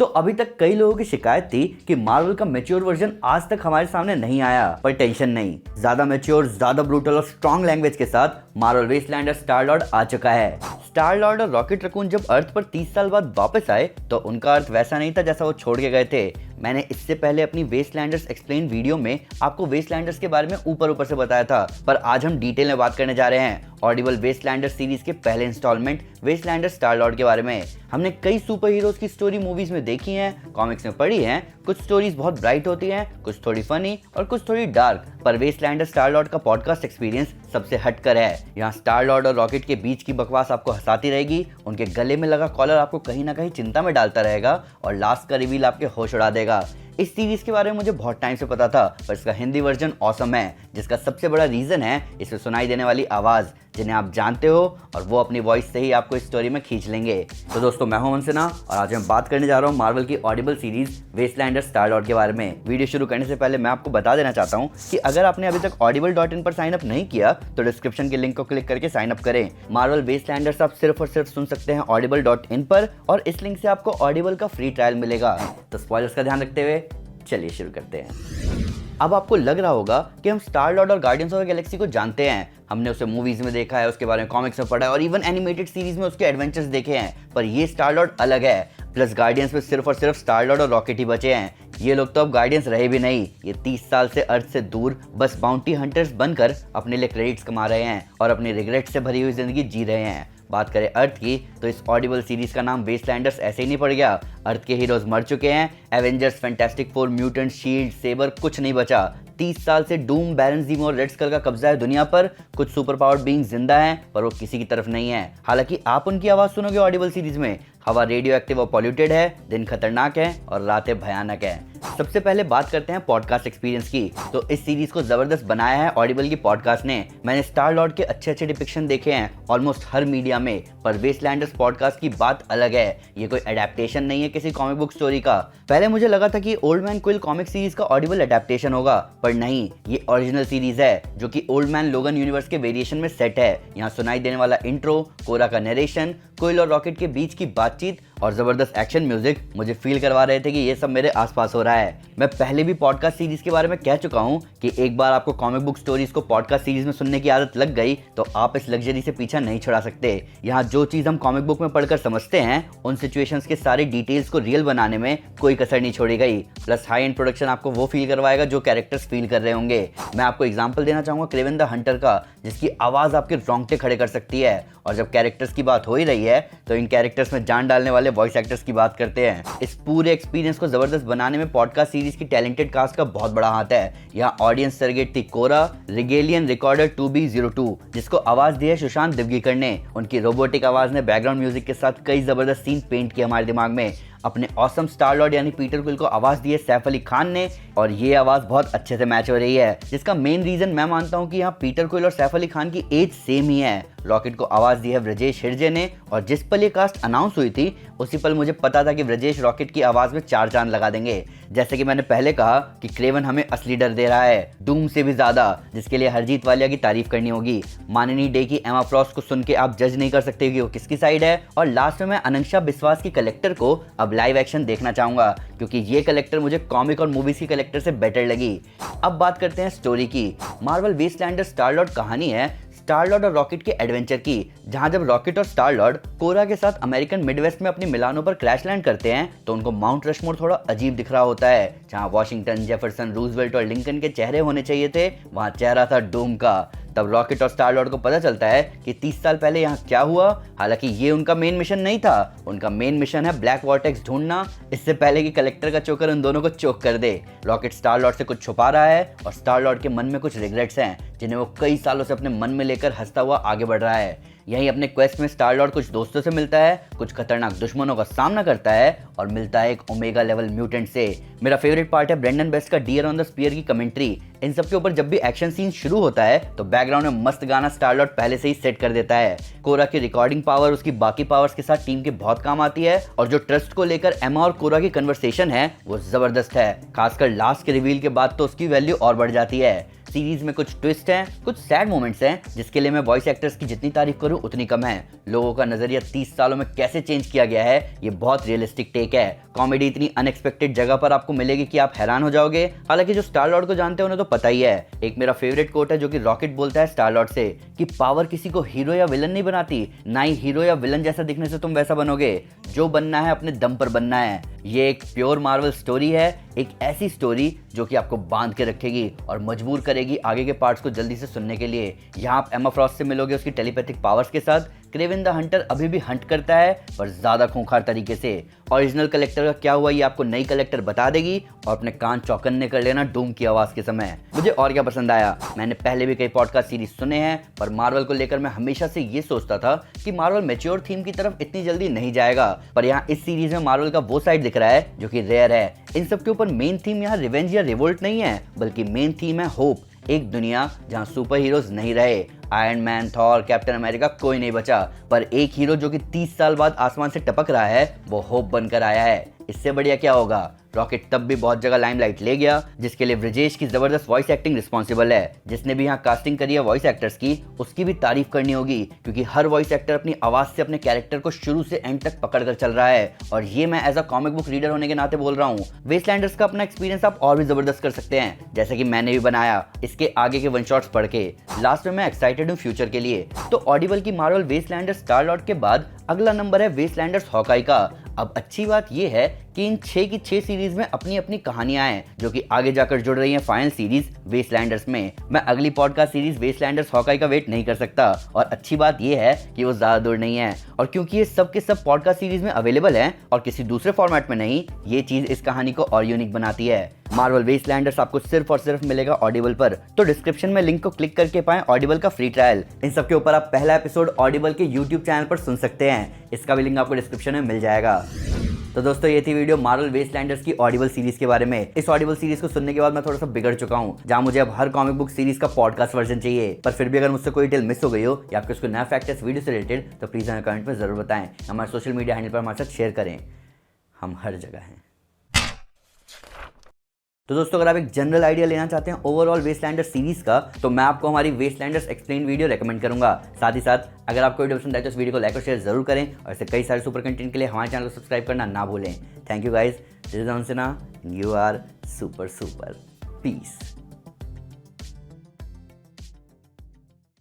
अभी तक कई लोगों की शिकायत थी कि मार्वल का मैच्योर वर्जन आज तक हमारे सामने नहीं आया, पर टेंशन नहीं, ज्यादा मैच्योर, ज्यादा ब्रूटल और स्ट्रॉन्ग लैंग्वेज के साथ मार्वल वेस्टलैंडर स्टार लॉर्ड आ चुका है। स्टार लॉर्ड और रॉकेट रकून जब अर्थ पर 30 साल बाद वापस आए तो उनका अर्थ वैसा नहीं था जैसा वो छोड़ के गए थे। मैंने इससे पहले अपनी वेस्टलैंडर्स एक्सप्लेन वीडियो में आपको वेस्टलैंडर्स के बारे में ऊपर से बताया था, पर आज हम डिटेल में बात करने जा रहे हैं ऑडिबल वेस्टलैंडर सीरीज के पहले इंस्टॉलमेंट वेस्टलैंडर स्टार लॉर्ड के बारे में। हमने कई सुपर हीरोज की स्टोरी मूवीज में देखी हैं, कॉमिक्स में पढ़ी हैं। कुछ स्टोरीज बहुत ब्राइट होती हैं, कुछ थोड़ी फनी और कुछ थोड़ी डार्क, पर वेस्टलैंडर स्टार लॉर्ड का पॉडकास्ट एक्सपीरियंस सबसे हटकर है। यहाँ स्टार लॉर्ड और रॉकेट के बीच की बकवास आपको हंसाती रहेगी, उनके गले में लगा कॉलर आपको कहीं ना कहीं चिंता में डालता रहेगा और लास्ट का रिवील आपके होश उड़ा देगा। इस सीरीज के बारे में मुझे बहुत टाइम से पता था, पर इसका हिंदी वर्जन ऑसम है, जिसका सबसे बड़ा रीजन है इसमें सुनाई देने वाली आवाज, जिन्हें आप जानते हो और वो अपनी वॉइस से ही आपको इस स्टोरी में खींच लेंगे। तो दोस्तों, मैं हूं मनसिना और आज मैं बात करने जा रहा हूं मार्वल की ऑडिबल सीरीज वेस्टलैंडर स्टार लॉर्ड के बारे में। वीडियो शुरू करने से पहले मैं आपको बता देना चाहता हूं कि अगर आपने अभी तक audible.in पर साइन अप नहीं किया तो डिस्क्रिप्शन के लिंक को क्लिक करके साइन अप करें। मार्वल वेस्टलैंडर्स आप सिर्फ और सिर्फ सुन सकते हैं audible.in पर, और इस लिंक से आपको ऑडिबल का फ्री ट्रायल मिलेगा। तो स्पॉयलर्स का ध्यान रखते हुए चलिए शुरू करते हैं। अब आपको लग रहा होगा कि हम स्टार लॉर्ड और गार्डियंस ऑफ द गैलेक्सी को जानते हैं, हमने उसे मूवीज में देखा है, उसके बारे में कॉमिक्स में पढ़ा है और इवन एनिमेटेड सीरीज में उसके एडवेंचर्स देखे हैं, पर ये स्टार लॉर्ड अलग है। प्लस गार्डियंस में सिर्फ और सिर्फ स्टार लॉर्ड और रॉकेट ही बचे हैं। ये लोग तो अब गार्डियंस रहे भी नहीं, ये 30 साल से अर्थ से दूर बस बाउंटी हंटर्स बनकर अपने लिए क्रेडिट्स कमा रहे हैं और अपनी रिग्रेट से भरी हुई जिंदगी जी रहे हैं। बात करें अर्थ की तो इस ऑडिबल सीरीज का नाम वेस्टलैंडर्स ऐसे ही नहीं पड़ गया। अर्थ के हीरोज मर चुके हैं, Avengers, Fantastic Four, mutant, SHIELD, sabre, कुछ नहीं बचा। 30 साल से डूम, बैरन ज़ीमो और रेड स्कल का कब्जा है दुनिया पर। कुछ सुपर पावर्ड बीइंग जिंदा हैं, पर वो किसी की तरफ नहीं है। हालांकि आप उनकी आवाज सुनोगे ऑडिबल सीरीज में। हवा रेडियो एक्टिव और पॉल्यूटेड है, दिन खतरनाक है और रातें भयानक है। सबसे पहले बात करते हैं पॉडकास्ट एक्सपीरियंस की। तो इस सीरीज को जबरदस्त बनाया है ऑडिबल की पॉडकास्ट ने। मैंने स्टार लॉर्ड के अच्छे डिपिक्शन देखे हैं ऑलमोस्ट हर मीडिया में, पर वेस्टलैंडर्स पॉडकास्ट की बात अलग है। ये कोई एडेप्टेशन नहीं है किसी कॉमिक बुक स्टोरी का। पहले मुझे लगा था कि old man quill comic series का ऑडिबल एडेप्टेशन होगा, पर नहीं, ये ओरिजिनल सीरीज है जो कि ओल्ड मैन लोगन यूनिवर्स के वेरिएशन में सेट है। यहाँ सुनाई देने वाला इंट्रो, कोरा का नरेशन, क्विल और रॉकेट के बीच की बातचीत और जबरदस्त एक्शन म्यूजिक मुझे फील करवा रहे थे कि ये सब मेरे आसपास हो रहा है। मैं पहले भी पॉडकास्ट सीरीज के बारे में कह चुका हूँ कि एक बार आपको कॉमिक बुक स्टोरीज को पॉडकास्ट सीरीज में सुनने की आदत लग गई तो आप इस लग्जरी से पीछा नहीं छुड़ा सकते। यहाँ जो चीज हम कॉमिक बुक में पढ़कर समझते हैं, उन सिचुएशंस के सारे डिटेल्स को रियल बनाने में कोई कसर नहीं छोड़ी गई। प्लस हाई एंड प्रोडक्शन आपको वो फील करवाएगा जो कैरेक्टर्स फील कर रहे होंगे। मैं आपको एग्जांपल देना चाहूंगा क्रेवन द हंटर का, जिसकी आवाज आपके रोंगटे खड़े कर सकती है। और जब कैरेक्टर्स की बात हो ही रही है तो इन कैरेक्टर्स में जान डालने वाले वॉइस एक्टर्स की बात करते हैं। इस पूरे एक्सपीरियंस को जबरदस्त बनाने में पॉडकास्ट सीरीज की टैलेंटेड कास्ट का बहुत बड़ा हाथ है। यहाँ ऑडियंस सर्गेट थी कोरा, रिगेलियन रिकॉर्डर 2B02, जिसको आवाज दी है सुशांत दिव्गीकर ने। उनकी रोबोटिक आवाज ने बैकग्राउंड म्यूजिक के साथ कई जबरदस्त सीन पेंट किए हमारे दिमाग में। अपने ऑसम स्टार लॉर्ड यानी पीटर क्विल को आवाज दी है सैफ अली खान ने, और ये आवाज बहुत अच्छे से मैच हो रही है, जिसका मेन रीजन मैं मानता हूँ कि यहाँ पीटर क्विल और सैफ अली खान की एज सेम ही है। रॉकेट को आवाज दी है व्रजेश हिरजे ने, और जिस पल ये कास्ट अनाउंस हुई थी उसी पल मुझे पता था कि व्रजेश रॉकेट की आवाज में 4 चांद लगा देंगे। जैसे कि मैंने पहले कहा कि क्रेवन हमें असली डर दे रहा है, डूम से भी ज्यादा, जिसके लिए हरजीत वालिया की तारीफ करनी होगी। माननी डे की एमा फ्रॉस्ट को सुन के आप जज नहीं कर सकते कि वो किसकी साइड है। और लास्ट में मैं अनंक्षा बिस्वास की कलेक्टर को अब लाइव एक्शन देखना चाहूंगा, क्योंकि ये कलेक्टर मुझे कॉमिक और मूवीज की कलेक्टर से बेटर लगी। अब बात करते हैं स्टोरी की। मार्वल वेस्टलैंडर स्टार लॉर्ड कहानी है स्टार लॉर्ड और रॉकेट के एडवेंचर की, जहां जब रॉकेट और स्टार लॉर्ड कोरा के साथ अमेरिकन मिडवेस्ट में अपनी मिलानों पर क्रैश लैंड करते हैं तो उनको माउंट रशमोर थोड़ा अजीब दिख रहा होता है। जहां वॉशिंगटन, जेफरसन, रूजवेल्ट और लिंकन के चेहरे होने चाहिए थे, वहां चेहरा था डूम का। तब रॉकेट और स्टार लॉर्ड को पता चलता है कि 30 साल पहले यहाँ क्या हुआ। हालांकि ये उनका मेन मिशन नहीं था, उनका मेन मिशन है ब्लैक वॉर्टेक्स ढूंढना, इससे पहले कि कलेक्टर का चोकर उन दोनों को चोक कर दे। रॉकेट स्टार लॉर्ड से कुछ छुपा रहा है और स्टार लॉर्ड के मन में कुछ रिग्रेट्स हैं, जिन्हें वो कई सालों से अपने मन में लेकर हंसता हुआ आगे बढ़ रहा है। यहीं अपने क्वेस्ट में स्टार लॉर्ड कुछ दोस्तों से मिलता है, कुछ खतरनाक दुश्मनों का सामना करता है और मिलता है एक ओमेगा लेवल म्यूटेंट से। मेरा फेवरेट पार्ट है ब्रेंडन बेस्ट का डियर ऑन द स्पीयर की कमेंट्री। इन सब के ऊपर जब भी एक्शन सीन शुरू होता है तो बैकग्राउंड में मस्त गाना स्टार लॉर्ड पहले से ही सेट कर देता है। कोरा की रिकॉर्डिंग पावर उसकी बाकी पावर्स के साथ टीम के बहुत काम आती है, और जो ट्रस्ट को लेकर एमा और कोरा की कन्वर्सेशन है वो जबरदस्त है। खासकर लास्ट के रिवील के बाद तो उसकी वैल्यू और बढ़ जाती है। सीरीज में कुछ ट्विस्ट हैं, कुछ सैड मोमेंट्स हैं, जिसके लिए मैं वॉइस एक्टर्स की जितनी तारीफ करूं उतनी कम है। लोगों का नजरिया 30 सालों में कैसे चेंज किया गया है, ये बहुत रियलिस्टिक टेक है। कॉमेडी इतनी अनएक्सपेक्टेड जगह पर आपको मिलेगी कि आप हैरान हो जाओगे। हालांकि जो स्टार लॉर्ड को जानते हैं उन्हें तो पता ही है। एक मेरा फेवरेट कोट है जो कि रॉकेट बोलता है स्टार लॉर्ड से कि पावर किसी को हीरो या विलन नहीं बनाती, ना ही हीरो या विलन जैसा दिखने से तुम वैसा बनोगे। जो बनना है अपने दम पर बनना है। ये एक प्योर मार्वल स्टोरी है, एक ऐसी स्टोरी जो कि आपको बांध के रखेगी और मजबूर करेगी आगे के पार्ट्स को जल्दी से सुनने के लिए। यहाँ आप एमा फ्रॉस्ट से मिलोगे उसकी टेलीपैथिक पावर्स के साथ। क्रेवन द हंटर अभी भी हंट करता है, पर ज्यादा खूंखार तरीके से। ओरिजिनल कलेक्टर का क्या हुआ ये आपको नई कलेक्टर बता देगी और अपने कान चौकन्ने कर लेना डूम की आवाज के समय। मुझे और क्या पसंद आया, मैंने पहले भी कई पॉडकास्ट सीरीज सुने हैं, पर मार्वल को लेकर मैं हमेशा से ये सोचता था कि मार्वल मैच्योर थीम की तरफ इतनी जल्दी नहीं जाएगा, पर यहाँ इस सीरीज में मार्वल का वो साइड दिख रहा है जो कि रेयर है। इन सब के ऊपर मेन थीम यहाँ रिवेंज या रिवोल्ट नहीं है, बल्कि मेन थीम है होप। एक दुनिया जहां सुपर हीरोज नहीं रहे, iron man, Thor, captain America कोई नहीं बचा, पर एक हीरो जो कि 30 साल बाद आसमान से टपक रहा है वो होप बनकर आया है। इससे बढ़िया क्या होगा। रॉकेट तब भी बहुत जगह लाइमलाइट ले गया, जिसके लिए ब्रिजेश की जबरदस्त वॉइस एक्टिंग रिस्पॉन्सिबल है। जिसने भी यहाँ कास्टिंग करी है वॉइस एक्टर्स की, उसकी भी तारीफ करनी होगी, क्योंकि हर वॉइस एक्टर अपनी आवाज से अपने कैरेक्टर को शुरू से एंड तक पकड़ कर चल रहा है। और ये मैं as a comic book reader होने के नाते बोल रहा हूँ। वेस्टलैंडर्स का अपना एक्सपीरियंस आप और भी जबरदस्त कर सकते हैं, जैसे कि मैंने भी बनाया इसके आगे के वन शॉट्स पढ़ के। लास्ट में मैं एक्साइटेड हूँ फ्यूचर के लिए। तो ऑडिबल की मार्वल वेस्टलैंडर्स स्टार लॉर्ड के बाद अगला नंबर है वेस्टलैंडर्स हॉकाई का। अब अच्छी बात यह है कि इन 6 की 6 सीरीज में अपनी अपनी कहानियां हैं, जो कि आगे जाकर जुड़ रही हैं फाइनल सीरीज वेस्टलैंडर्स में। मैं अगली पॉडकास्ट सीरीज वेस्टलैंडर्स हॉकाई का वेट नहीं कर सकता, और अच्छी बात यह है कि वो ज्यादा दूर नहीं है। और क्योंकि ये सब के सब पॉडकास्ट सीरीज में अवेलेबल हैं और किसी दूसरे फॉर्मेट में नहीं, ये चीज इस कहानी को और यूनिक बनाती है। मार्वल वेस्टलैंडर्स आपको सिर्फ और सिर्फ मिलेगा ऑडिबल पर, तो डिस्क्रिप्शन में लिंक को क्लिक करके पाएं ऑडिबल का फ्री ट्रायल। इन सब के ऊपर आप पहला एपिसोड ऑडिबल के यूट्यूब चैनल पर सुन सकते हैं, इसका भी लिंक आपको डिस्क्रिप्शन में मिल जाएगा। तो दोस्तों ये थी वीडियो मार्वल वेस्टलैंडर्स की ऑडिबल सीरीज के बारे में। इस ऑडिबल सीरीज को सुनने के बाद मैं थोड़ा सा बिगड़ चुका हूँ, जहाँ मुझे अब हर कॉमिक बुक सीरीज का पॉडकास्ट वर्जन चाहिए। पर फिर भी अगर मुझसे कोई डिटेल मिस हो गई हो या आपको इसको नया फैक्ट है इस वीडियो से रिलेटेड, तो प्लीज हमें कमेंट में जरूर बताएं। हमारे सोशल मीडिया हैंडल पर हमारे साथ शेयर करें, हम हर जगह हैं। तो दोस्तों अगर आप एक जनरल आइडिया लेना चाहते हैं ओवरऑल वेस्टलैंडर्स सीरीज का, तो मैं आपको हमारी वेस्टलैंडर्स एक्सप्लेन वीडियो रेकमेंड करूंगा। साथ ही साथ अगर आपको वीडियो पसंद आए तो इस वीडियो को लाइक और शेयर जरूर करें, और ऐसे कई सारे सुपर कंटेंट के लिए हमारे चैनल को सब्सक्राइब करना ना भूलें। Thank you guys, this is Anshna, you are super super, piece.